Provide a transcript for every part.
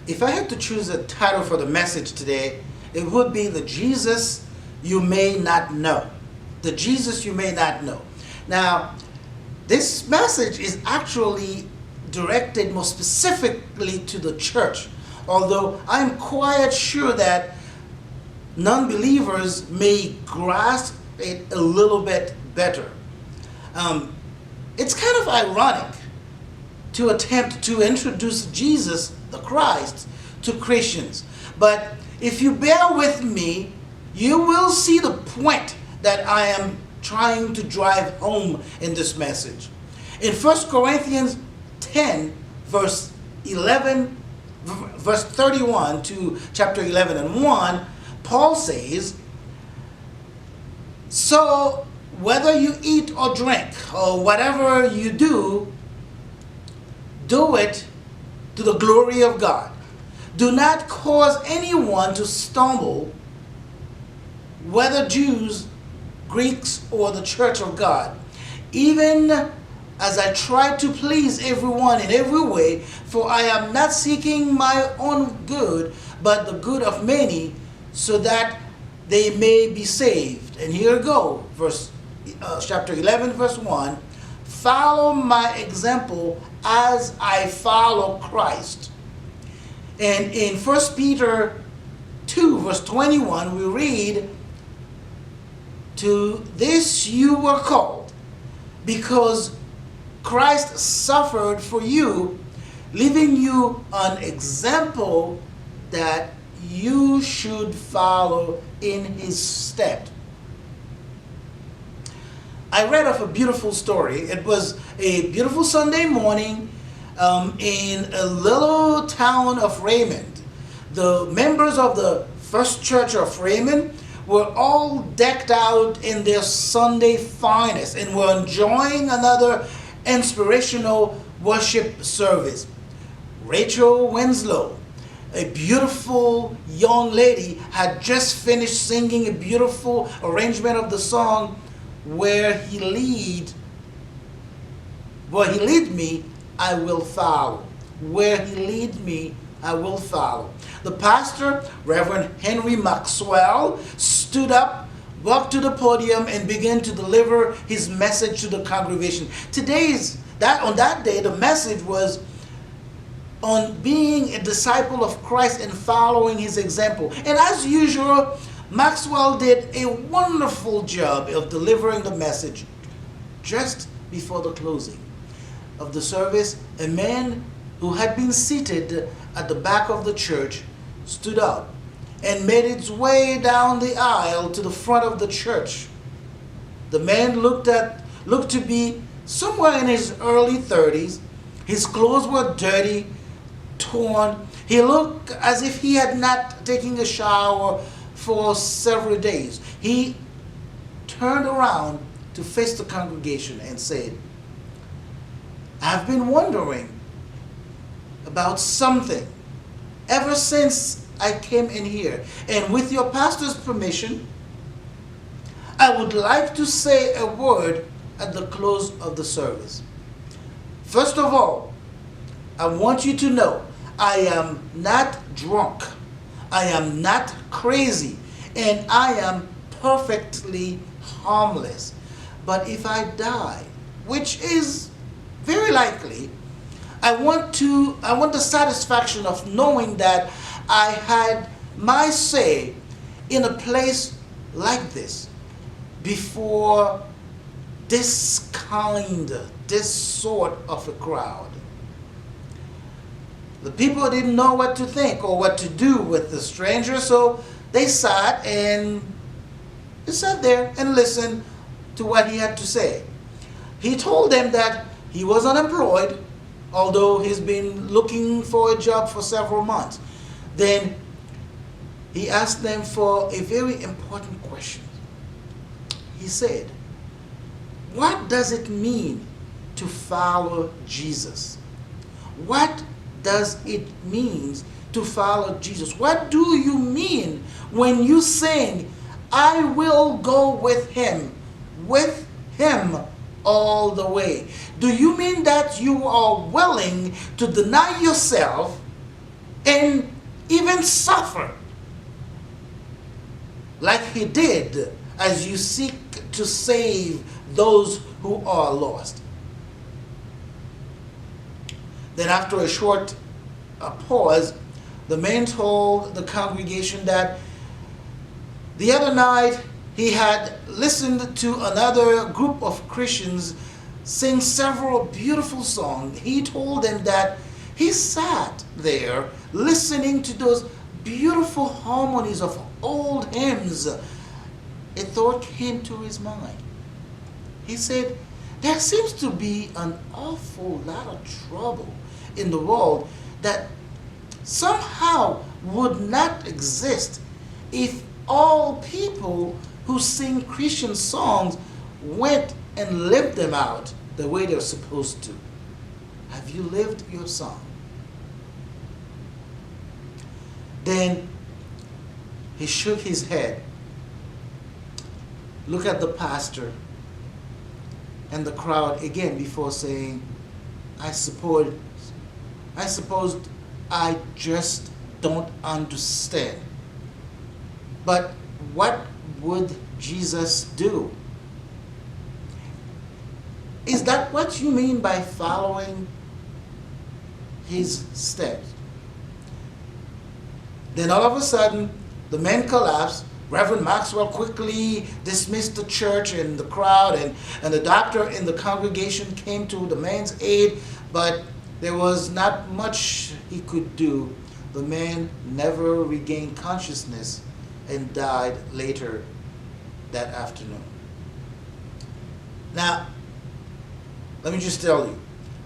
If I had to choose a title for the message today, it would be The Jesus You May Not Know. The Jesus You May Not Know. Now, this message is actually directed more specifically to the church, although I'm quite sure that non-believers may grasp it a little bit better. It's kind of ironic to attempt to introduce Jesus, the Christ, to Christians. But if you bear with me, you will see the point that I am trying to drive home in this message. In 1 Corinthians 10, verse 31 to chapter 11 and 1, Paul says, "So whether you eat or drink or whatever you do, do it to the glory of God. Do not cause anyone to stumble, whether Jews, Greeks, or the church of God, even as I try to please everyone in every way, for I am not seeking my own good, but the good of many, so that they may be saved." And here we go, chapter 11, verse 1. "Follow my example as I follow Christ." And in 1 Peter 2, verse 21, we read, "To this you were called, because Christ suffered for you, leaving you an example that you should follow in his stead." I read of a beautiful story. It was a beautiful Sunday morning in a little town of Raymond. The members of the First Church of Raymond were all decked out in their Sunday finest and were enjoying another inspirational worship service. Rachel Winslow, a beautiful young lady, had just finished singing a beautiful arrangement of the song, Where he lead me, I will follow. Where he lead me, I will follow. The pastor, Reverend Henry Maxwell, stood up, walked to the podium, and began to deliver his message to the congregation. On that day, the message was on being a disciple of Christ and following his example. And as usual, Maxwell did a wonderful job of delivering the message. Just before the closing of the service, a man who had been seated at the back of the church stood up and made its way down the aisle to the front of the church. The man looked to be somewhere in his early 30s. His clothes were dirty, torn. He looked as if he had not taken a shower for several days. He turned around to face the congregation and said, "I've been wondering about something ever since I came in here. And with your pastor's permission, I would like to say a word at the close of the service. First of all, I want you to know I am not drunk. I am not crazy, and I am perfectly harmless. But if I die, which is very likely, I want the satisfaction of knowing that I had my say in a place like this before this sort of a crowd." The people didn't know what to think or what to do with the stranger, so they sat there and listened to what he had to say. He told them that he was unemployed, although he's been looking for a job for several months. Then he asked them for a very important question. He said, "What does it mean to follow Jesus? What does it mean to follow Jesus? What do you mean when you sing, 'I will go with him all the way'? Do you mean that you are willing to deny yourself and and even suffer like he did as you seek to save those who are lost. Then after a short pause, the man told the congregation that the other night he had listened to another group of Christians sing several beautiful songs. He told them that he sat there listening to those beautiful harmonies of old hymns. A thought came to his mind. He said, there seems to be an awful lot of trouble in the world that somehow would not exist if all people who sing Christian songs went and lived them out the way they're supposed to. Have you lived your song? Then he shook his head, looked at the pastor and the crowd again before saying, I suppose I just don't understand. But what would Jesus do? Is that what you mean by following his steps? Then all of a sudden, the men collapsed. Reverend Maxwell quickly dismissed the church and the crowd, and the doctor in the congregation came to the man's aid, but there was not much he could do. The man never regained consciousness and died later that afternoon. Now, let me just tell you,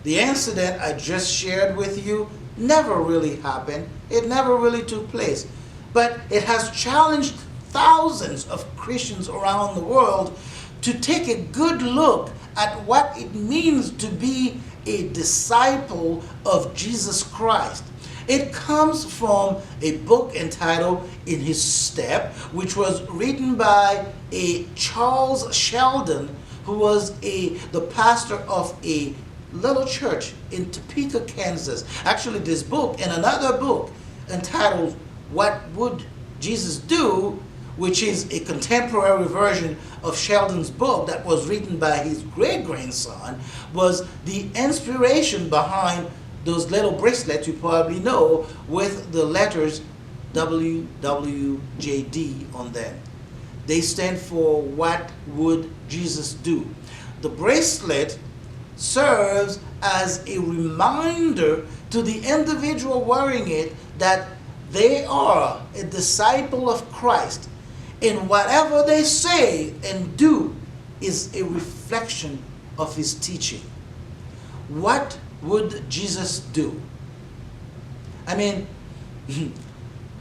the incident I just shared with you never really happened. It never really took place. But it has challenged thousands of Christians around the world to take a good look at what it means to be a disciple of Jesus Christ. It comes from a book entitled In His Step, which was written by a Charles Sheldon, who was the pastor of a little church in Topeka, Kansas. Actually, this book and another book entitled What Would Jesus Do, which is a contemporary version of Sheldon's book that was written by his great-grandson, was the inspiration behind those little bracelets you probably know with the letters WWJD on them. They stand for What Would Jesus Do? The bracelet serves as a reminder to the individual wearing it that they are a disciple of Christ, and whatever they say and do is a reflection of his teaching. What would Jesus do? I mean,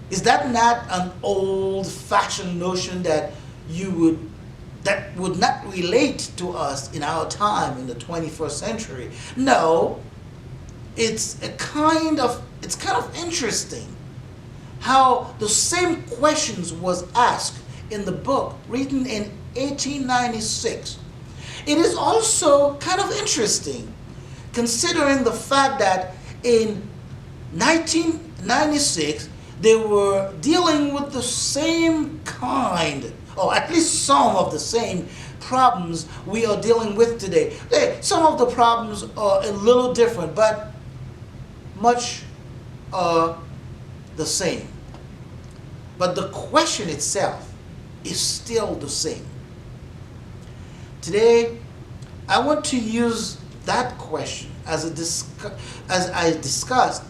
is that not an old-fashioned notion that would not relate to us in our time in the 21st century? No, it's kind of interesting how the same questions was asked in the book written in 1896. It is also kind of interesting considering the fact that in 1996 they were dealing with the same kind, or at least some of the same problems we are dealing with today. Some of the problems are a little different, but much are the same. But the question itself is still the same. Today, I want to use that question as I discussed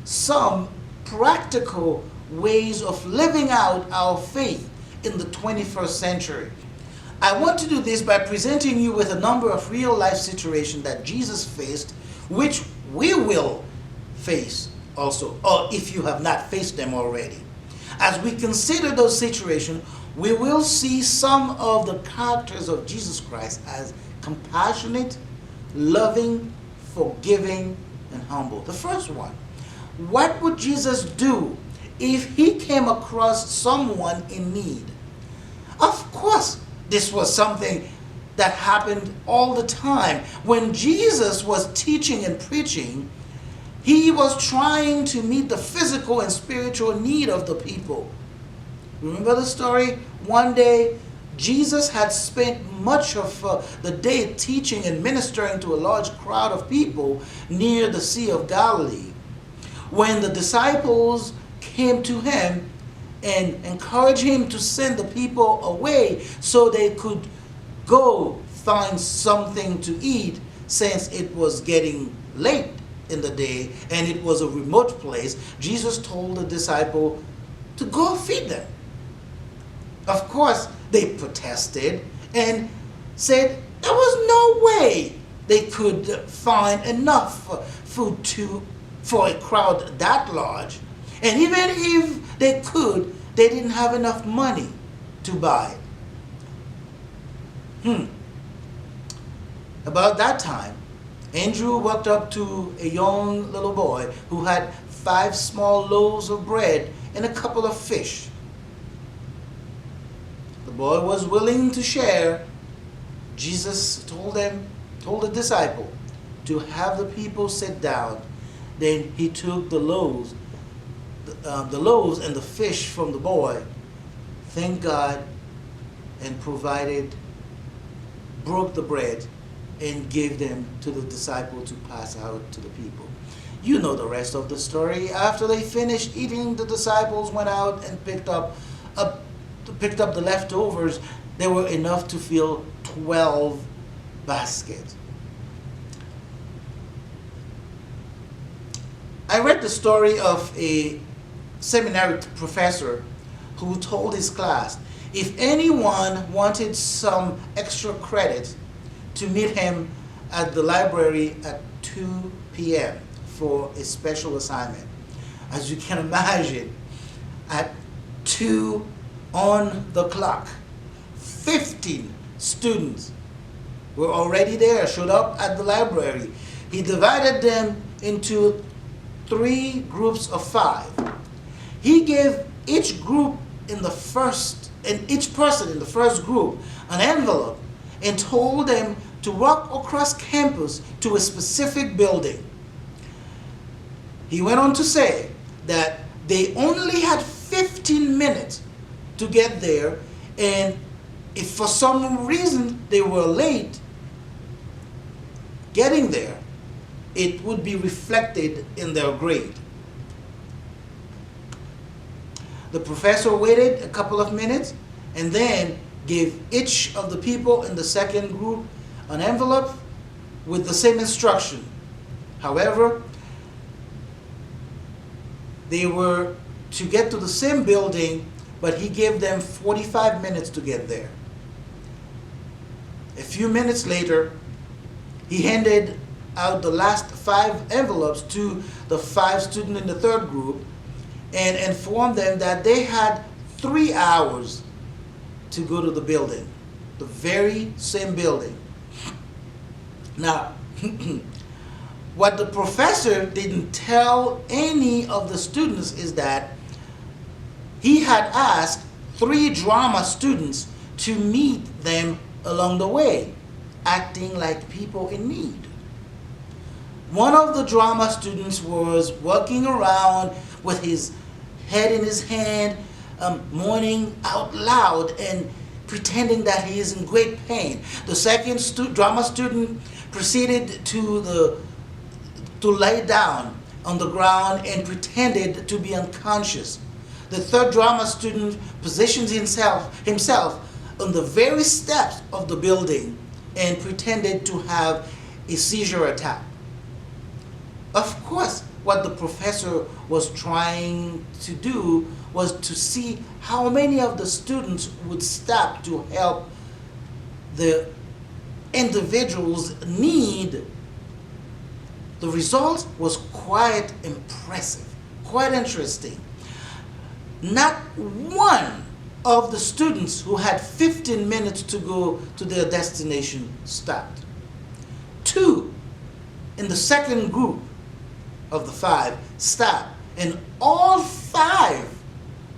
some practical ways of living out our faith in the 21st century. I want to do this by presenting you with a number of real-life situations that Jesus faced, which we will face also, or if you have not faced them already. As we consider those situations, we will see some of the characters of Jesus Christ as compassionate, loving, forgiving, and humble. The first one, what would Jesus do if he came across someone in need? Of course, this was something that happened all the time. When Jesus was teaching and preaching, He was trying to meet the physical and spiritual need of the people. Remember the story? One day, Jesus had spent much of the day teaching and ministering to a large crowd of people near the Sea of Galilee. When the disciples came to him and encouraged him to send the people away so they could go find something to eat, since it was getting late in the day and it was a remote place, Jesus told the disciple to go feed them. Of course, they protested and said there was no way they could find enough food for a crowd that large. And even if they could, they didn't have enough money to buy it. About that time, Andrew walked up to a young little boy who had 5 small loaves of bread and a couple of fish. The boy was willing to share. Jesus told the disciple to have the people sit down. Then he took the loaves and the fish from the boy, thanked God, and broke the bread and gave them to the disciple to pass out to the people. You know the rest of the story. After they finished eating, the disciples went out and picked up the leftovers. There were enough to fill 12 baskets. I read the story of a seminary professor who told his class, if anyone wanted some extra credit, to meet him at the library at 2 p.m. for a special assignment. As you can imagine, at 2 on the clock, 15 students were already there, showed up at the library. He divided them into 3 groups of 5. He gave each person in the first group an envelope and told them to walk across campus to a specific building. He went on to say that they only had 15 minutes to get there, and if for some reason they were late getting there, it would be reflected in their grade. The professor waited a couple of minutes and then gave each of the people in the second group an envelope with the same instruction. However, they were to get to the same building, but he gave them 45 minutes to get there. A few minutes later, he handed out the last 5 envelopes to the 5 students in the third group and informed them that they had 3 hours to go to the building, the very same building. Now, what the professor didn't tell any of the students is that he had asked 3 drama students to meet them along the way, acting like people in need. One of the drama students was walking around with his head in his hand, mourning out loud and pretending that he is in great pain. The second drama student proceeded to lay down on the ground and pretended to be unconscious. The third drama student positioned himself on the very steps of the building and pretended to have a seizure attack. Of course, what the professor was trying to do was to see how many of the students would stop to help the individual's need. The result was quite impressive, quite interesting. Not one of the students who had 15 minutes to go to their destination stopped. 2 in the second group of the 5 stopped, and all 5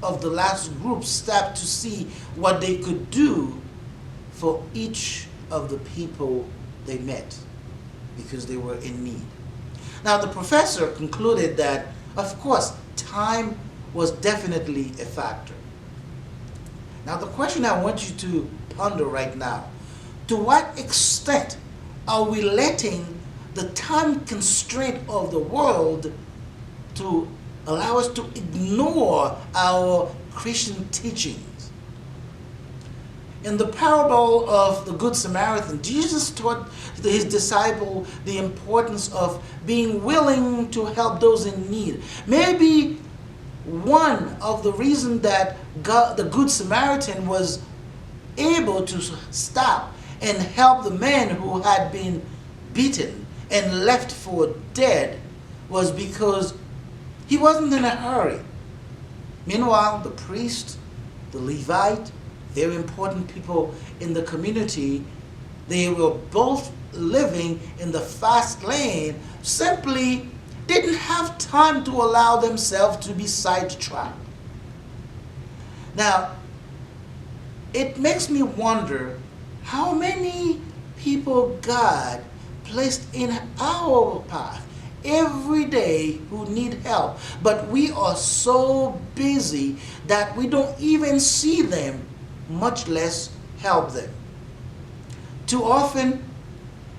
of the last group stopped to see what they could do for each of the people they met, because they were in need. Now, the professor concluded that, of course, time was definitely a factor. Now, the question I want you to ponder right now, to what extent are we letting the time constraint of the world to allow us to ignore our Christian teachings? In the parable of the Good Samaritan, Jesus taught his disciple the importance of being willing to help those in need. Maybe one of the reasons that the Good Samaritan was able to stop and help the man who had been beaten and left for dead was because he wasn't in a hurry. Meanwhile, the priest, the Levite, very important people in the community, they were both living in the fast lane, simply didn't have time to allow themselves to be sidetracked. Now, it makes me wonder how many people God placed in our path every day who need help, but we are so busy that we don't even see them, much less help them. Too often,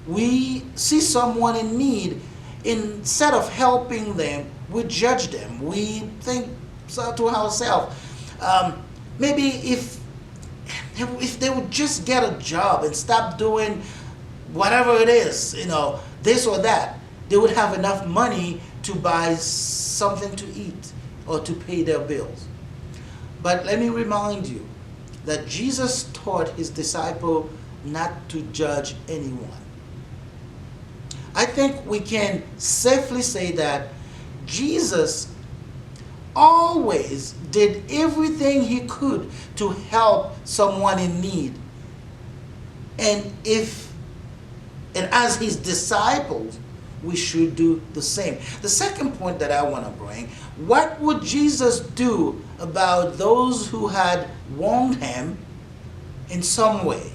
we see someone in need, instead of helping them, we judge them. We think so to ourselves, maybe if they would just get a job and stop doing whatever it is, this or that, they would have enough money to buy something to eat or to pay their bills. But let me remind you that Jesus taught his disciple not to judge anyone. I think we can safely say that Jesus always did everything he could to help someone in need. And as his disciples, we should do the same. The second point that I want to bring, what would Jesus do about those who had wronged him in some way?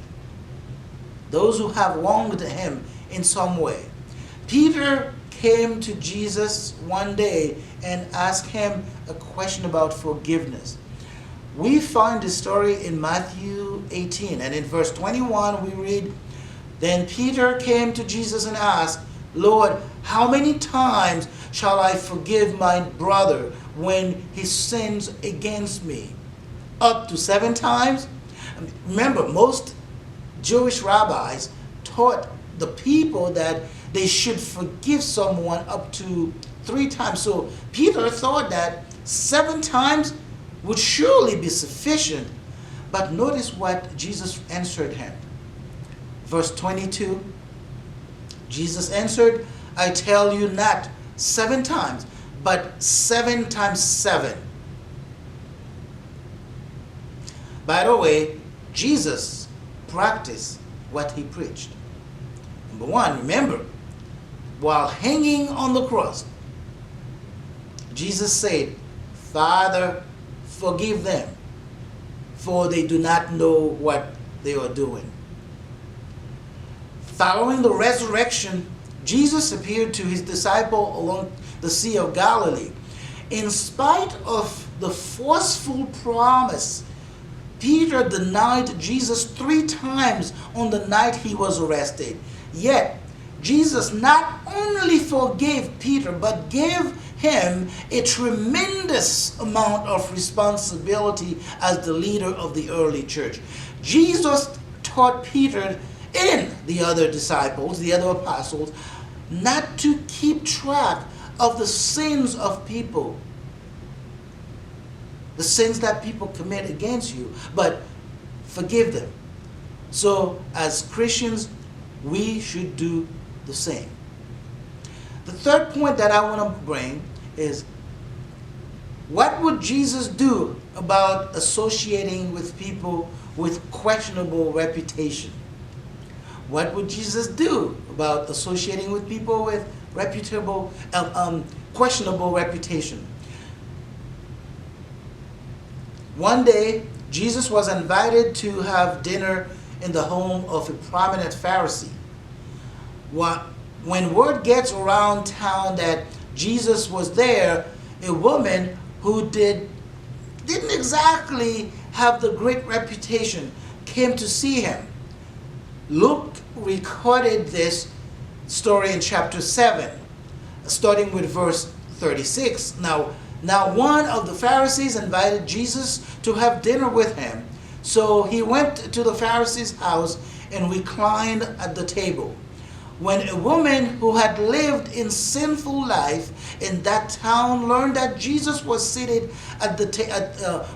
Those who have wronged him in some way. Peter came to Jesus one day and asked him a question about forgiveness. We find the story in Matthew 18, and in verse 21 we read, "Then Peter came to Jesus and asked, 'Lord, how many times shall I forgive my brother when he sins against me? Up to 7 times?'" Remember, most Jewish rabbis taught the people that they should forgive someone up to 3 times. So Peter thought that 7 times would surely be sufficient. But notice what Jesus answered him. Verse 22, Jesus answered, "I tell you not 7 times, but 7 times 7. By the way, Jesus practiced what he preached. Number 1, remember, while hanging on the cross, Jesus said, "Father, forgive them, for they do not know what they are doing." Following the resurrection, Jesus appeared to his disciple along the Sea of Galilee. In spite of the forceful promise, Peter denied Jesus 3 times on the night he was arrested. Yet, Jesus not only forgave Peter, but gave him a tremendous amount of responsibility as the leader of the early church. Jesus taught Peter and the other disciples, the other apostles, not to keep track of the sins of people, the sins that people commit against you, but forgive them. So, as Christians, we should do the same. The third point that I want to bring is, what would Jesus do about associating with people with questionable reputation? What would Jesus do about associating with people with questionable reputation? One day, Jesus was invited to have dinner in the home of a prominent Pharisee. when word gets around town that Jesus was there, a woman who didn't exactly have the great reputation came to see him. Luke recorded this story in chapter 7, starting with verse 36. Now one of the Pharisees invited Jesus to have dinner with him. So he went to the Pharisee's house and reclined at the table. When a woman who had lived in sinful life in that town learned that Jesus was seated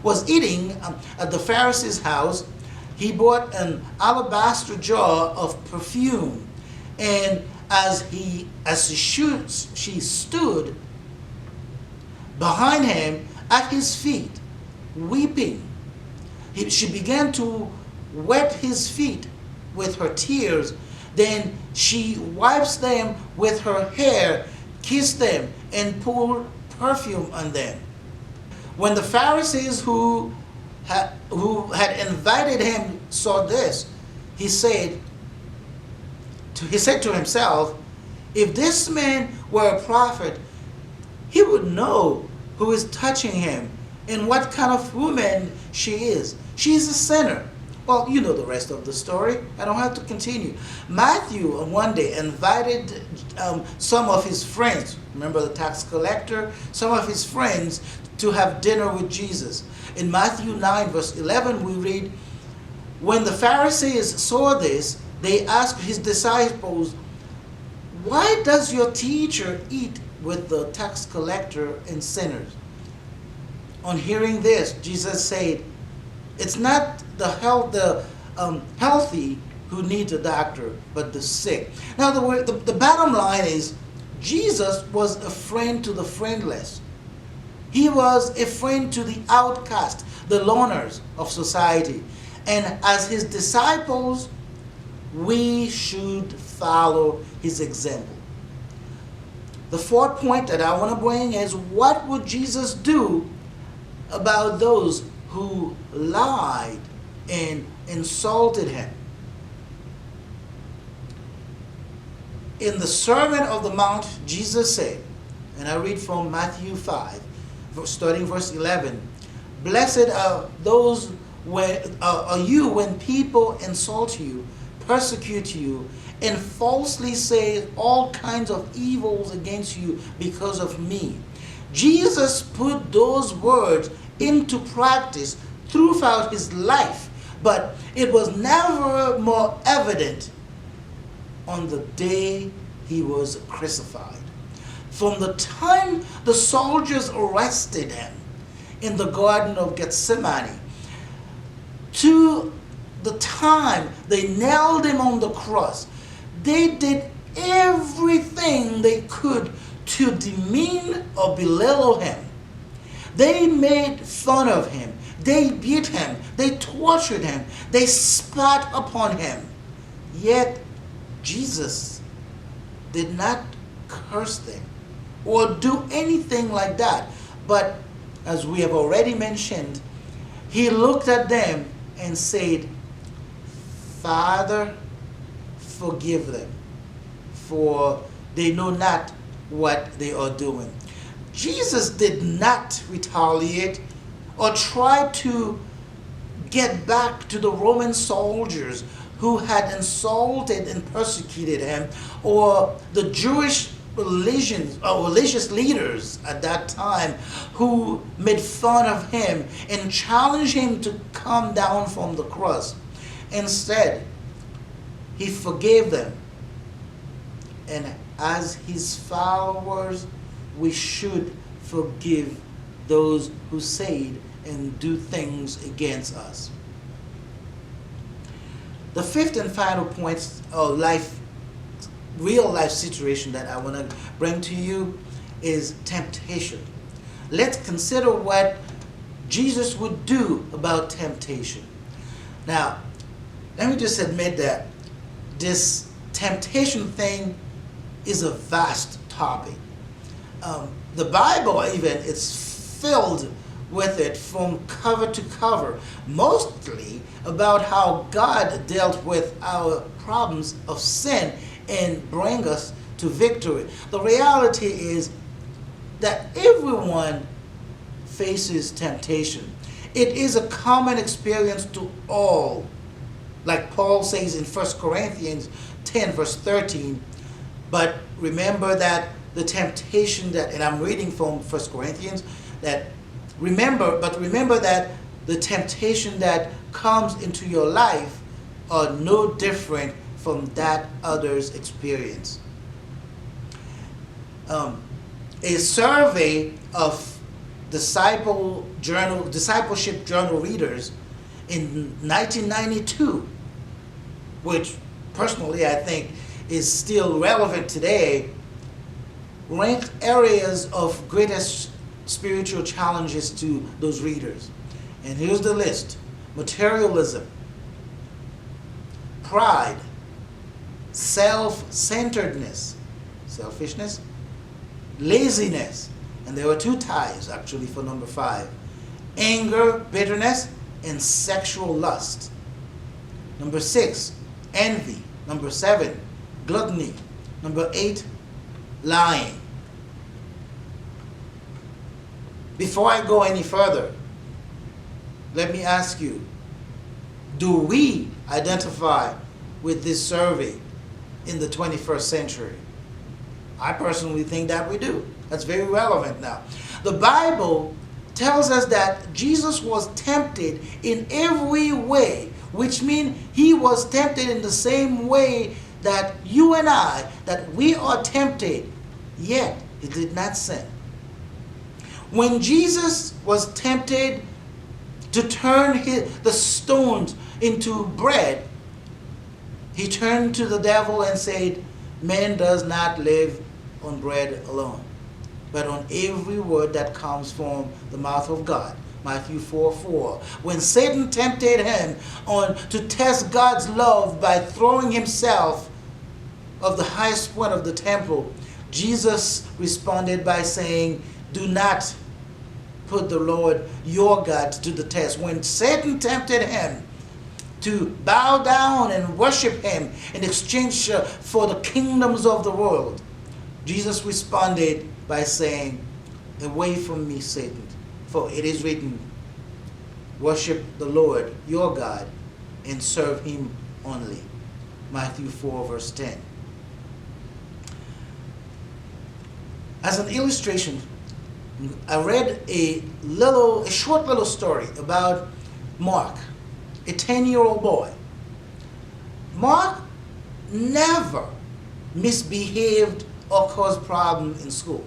was eating at the Pharisee's house, he bought an alabaster jar of perfume, and she stood behind him at his feet, weeping. She began to wet his feet with her tears. Then she wipes them with her hair, kissed them, and poured perfume on them. When the Pharisees who had invited him saw this, he said to himself, if this man were a prophet, he would know who is touching him and what kind of woman she is. She's a sinner. Well, you know the rest of the story. I don't have to continue. Matthew, one day, invited some of his friends, remember the tax collector, some of his friends to have dinner with Jesus. In Matthew 9, verse 11, we read, when the Pharisees saw this, they asked his disciples, why does your teacher eat with the tax collector and sinners? On hearing this, Jesus said, it's not the healthy who needs a doctor, but the sick. Now, the bottom line is, Jesus was a friend to the friendless. He was a friend to the outcast, the loners of society. And as his disciples, we should follow his example. The fourth point that I want to bring is, what would Jesus do about those who lied and insulted him? In the Sermon on the Mount, Jesus said, and I read from Matthew 5, starting verse 11, blessed are you when people insult you, persecute you, and falsely say all kinds of evils against you because of me. Jesus put those words into practice throughout his life, but it was never more evident on the day he was crucified. From the time the soldiers arrested him in the Garden of Gethsemane to the time they nailed him on the cross, they did everything they could to demean or belittle him. They made fun of him. They beat him. They tortured him. They spat upon him. Yet Jesus did not curse them or do anything like that. But as we have already mentioned, he looked at them and said, Father, forgive them, for they know not what they are doing. Jesus did not retaliate or try to get back to the Roman soldiers who had insulted and persecuted him, or the Jewish religious leaders at that time who made fun of him and challenged him to come down from the cross. Instead, he forgave them. And as his followers, we should forgive those who say and do things against us. The fifth and final point of real life situation that I want to bring to you is temptation. Let's consider what Jesus would do about temptation. Now, let me just admit that this temptation thing is a vast topic. The Bible even is filled with it from cover to cover, mostly about how God dealt with our problems of sin and bring us to victory. The reality is that everyone faces temptation. It is a common experience to all. Like Paul says in 1 Corinthians 10 verse 13, but remember that the temptation that, and I'm reading from 1 Corinthians, that remember that the temptation that comes into your life are no different from that others experience. A survey of discipleship journal readers in 1992, which personally I think is still relevant today, ranked areas of greatest spiritual challenges to those readers. And here's the list: materialism, pride, self-centeredness, selfishness, laziness, and there were two ties actually for number 5, anger, bitterness, and sexual lust. Number 6, envy. Number 7, gluttony. Number 8, lying. Before I go any further, let me ask you, do we identify with this survey in the 21st century? I personally think that we do. That's very relevant now. The Bible tells us that Jesus was tempted in every way, which means he was tempted in the same way that you and I, that we are tempted, yet he did not sin. When Jesus was tempted to turn the stones into bread, he turned to the devil and said, man does not live on bread alone, but on every word that comes from the mouth of God. Matthew 4:4. When Satan tempted him to test God's love by throwing himself of the highest point of the temple, Jesus responded by saying, do not put the Lord your God to the test. When Satan tempted him to bow down and worship him in exchange for the kingdoms of the world, Jesus responded by saying, away from me, Satan, for it is written, worship the Lord your God and serve him only. Matthew 4 verse 10. As an illustration, I read a short little story about Mark, a 10-year-old boy. Mark never misbehaved or caused problems in school.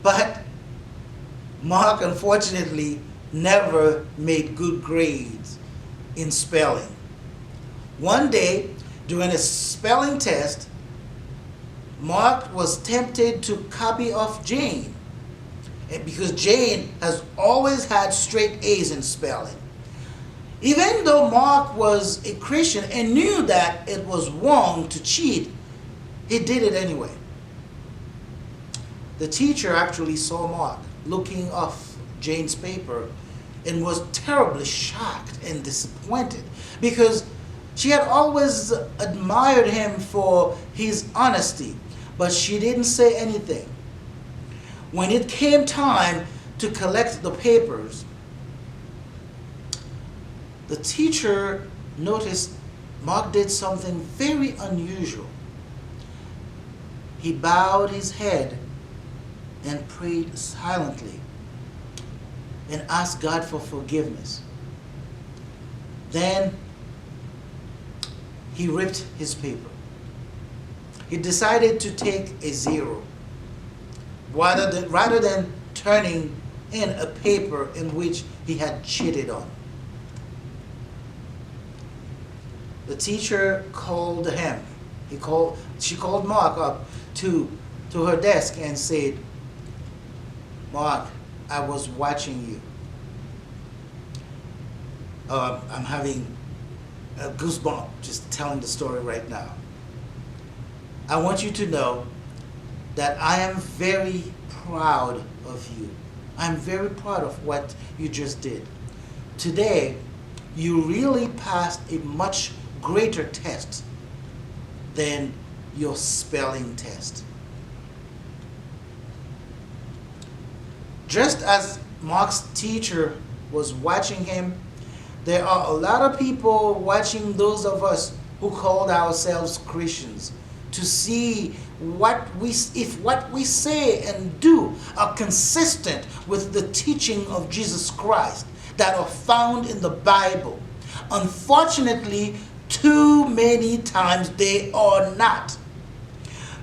But Mark, unfortunately, never made good grades in spelling. One day, during a spelling test, Mark was tempted to copy off Jane, because Jane has always had straight A's in spelling. Even though Mark was a Christian and knew that it was wrong to cheat, he did it anyway. The teacher actually saw Mark looking off Jane's paper and was terribly shocked and disappointed, because she had always admired him for his honesty, but she didn't say anything. When it came time to collect the papers, the teacher noticed Mark did something very unusual. He bowed his head and prayed silently and asked God for forgiveness. Then he ripped his paper. He decided to take a 0 rather than turning in a paper in which he had cheated on. The teacher called him. She called Mark up to her desk and said, Mark, I was watching you. I'm having a goosebump just telling the story right now. I want you to know that I am very proud of you. I'm very proud of what you just did. Today, you really passed a much greater test than your spelling test. Just as Mark's teacher was watching him, there are a lot of people watching those of us who called ourselves Christians to see if what we say and do are consistent with the teaching of Jesus Christ that are found in the Bible. Unfortunately, too many times they are not.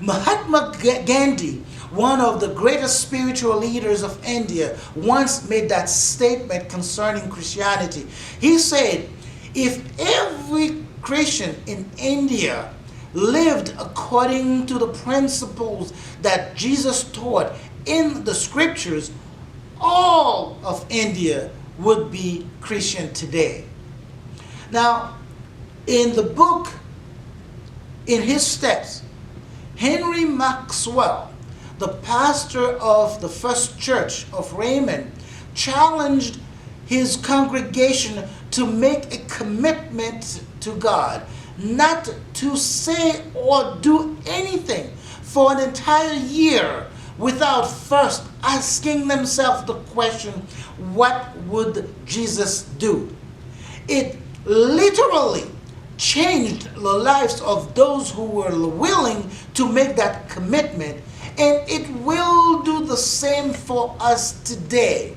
Mahatma Gandhi, one of the greatest spiritual leaders of India, once made that statement concerning Christianity. He said, if every Christian in India lived according to the principles that Jesus taught in the scriptures, all of India would be Christian today. Now, in the book, In His Steps, Henry Maxwell, the pastor of the First Church of Raymond, challenged his congregation to make a commitment to God, not to say or do anything for an entire year without first asking themselves the question, what would Jesus do? It literally changed the lives of those who were willing to make that commitment, and it will do the same for us today.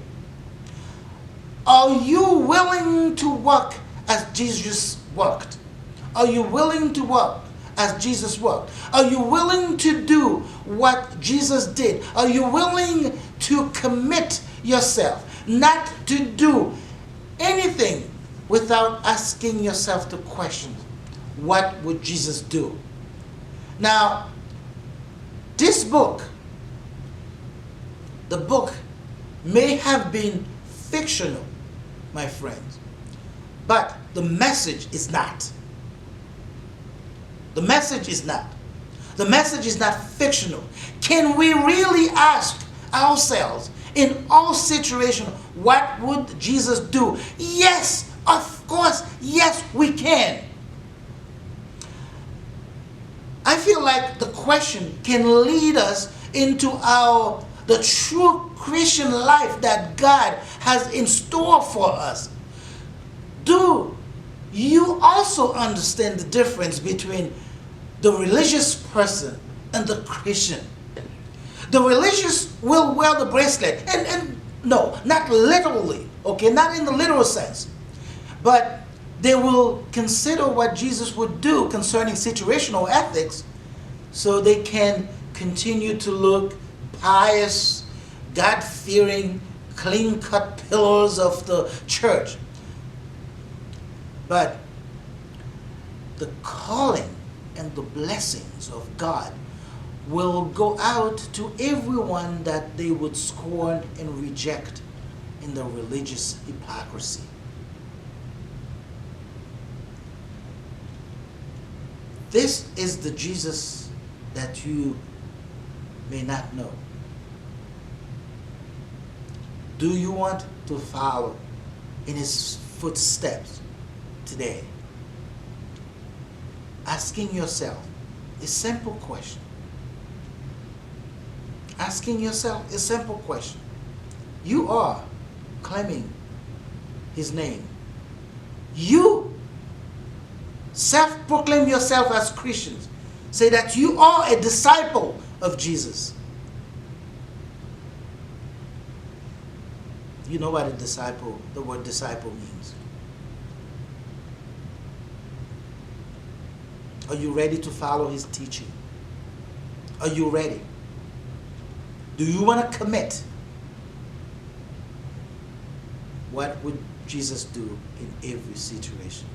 Are you willing to walk as Jesus walked? Are you willing to walk as Jesus walked? Are you willing to do what Jesus did? Are you willing to commit yourself not to do anything without asking yourself the question, what would Jesus do? Now, this book, the book may have been fictional, my friends, but the message is not. The message is not. The message is not fictional. Can we really ask ourselves in all situations, what would Jesus do? Yes, of course, yes, we can. I feel like the question can lead us into the true Christian life that God has in store for us. Do you also understand the difference between the religious person and the Christian? The religious will wear the bracelet, and no, not literally, okay, not in the literal sense, but they will consider what Jesus would do concerning situational ethics so they can continue to look pious, God-fearing, clean-cut pillars of the church. But the calling and the blessings of God will go out to everyone that they would scorn and reject in the religious hypocrisy. This is the Jesus that you may not know. Do you want to follow in his footsteps today? Asking yourself a simple question. Asking yourself a simple question. You are claiming his name. You self-proclaim yourself as Christians. Say that you are a disciple of Jesus. You know what the word disciple means. Are you ready to follow his teaching? Are you ready? Do you want to commit? What would Jesus do in every situation?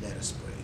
Let us pray.